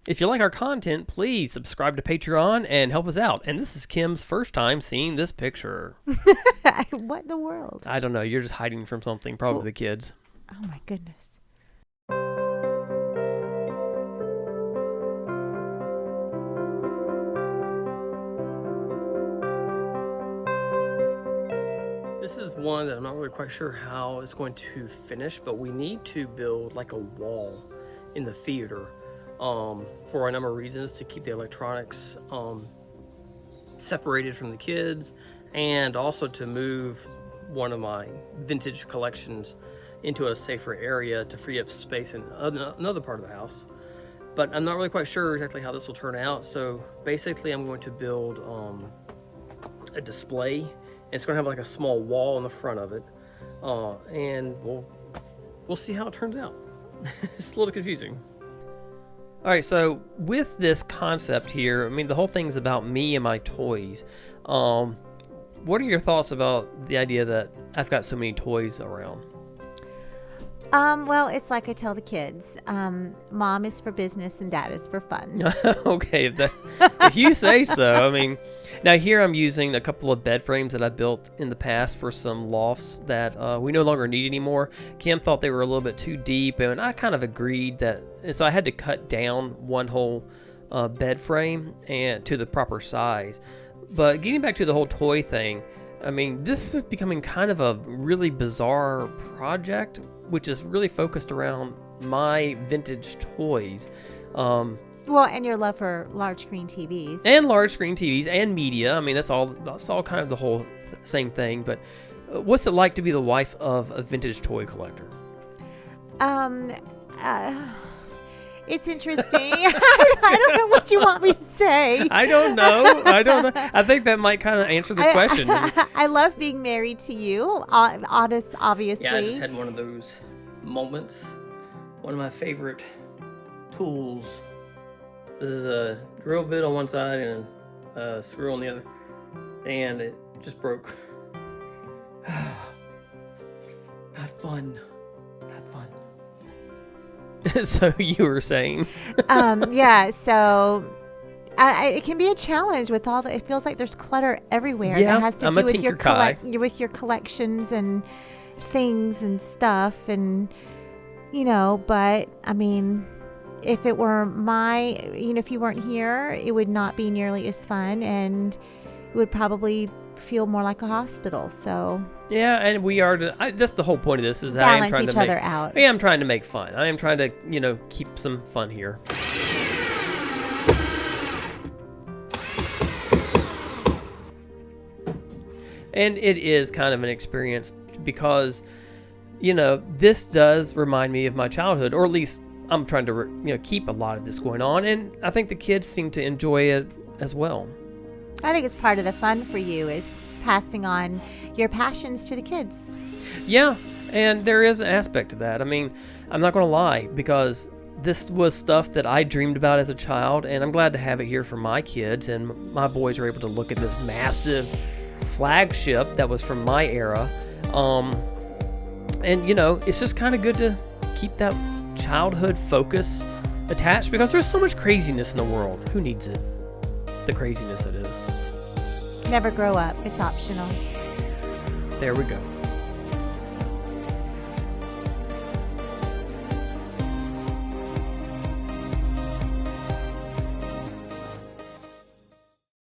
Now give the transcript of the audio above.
If you like our content, please subscribe to Patreon and help us out. And this is Kim's first time seeing this picture. What in the world? I don't know. You're just hiding from something, probably the kids. Oh, my goodness. This is one that I'm not really quite sure how it's going to finish, but we need to build like a wall in the theater for a number of reasons, to keep the electronics separated from the kids, and also to move one of my vintage collections into a safer area to free up space in another part of the house. But I'm not really quite sure exactly how this will turn out. So basically I'm going to build a display. It's going to have like a small wall in the front of it, and we'll see how it turns out. It's a little confusing. All right, so with this concept here, I mean, the whole thing's about me and my toys. What are your thoughts about the idea that I've got so many toys around? Well, it's like I tell the kids, mom is for business and dad is for fun. Okay, if you say so. I mean, now here I'm using a couple of bed frames that I built in the past for some lofts that we no longer need anymore. Kim thought they were a little bit too deep, and I kind of agreed that, and so I had to cut down one whole bed frame and to the proper size. But getting back to the whole toy thing, I mean, this is becoming kind of a really bizarre project, which is really focused around my vintage toys. Well, and your love for large screen TVs. And large screen TVs and media. I mean, that's all kind of the whole same thing. But what's it like to be the wife of a vintage toy collector? It's interesting. I don't know what you want me to say. I don't know. I think that might kind of answer the question. I love being married to you, obviously. Yeah, I just had one of those moments. One of my favorite tools. This is a drill bit on one side and a screw on the other. And it just broke. Not fun. Not fun. So you were saying? Yeah, so it can be a challenge with all the, it feels like there's clutter everywhere. Yeah, that has to I'm do a with tinker your collections and things and stuff, and but I mean, if it were if you weren't here, it would not be nearly as fun, and it would probably feel more like a hospital. So yeah, and we are that's the whole point of this, is that balance I am trying each to other out. I am trying to make fun. I am trying to keep some fun here. And it is kind of an experience because this does remind me of my childhood, or at least I'm trying to keep a lot of this going on, and I think the kids seem to enjoy it as well. I think it's part of the fun for you is passing on your passions to the kids. Yeah, and there is an aspect to that. I mean, I'm not going to lie, because this was stuff that I dreamed about as a child, and I'm glad to have it here for my kids, and my boys are able to look at this massive flagship that was from my era. And it's just kind of good to keep that childhood focus attached, because there's so much craziness in the world. Who needs it? The craziness it is. Never grow up. It's optional. There we go.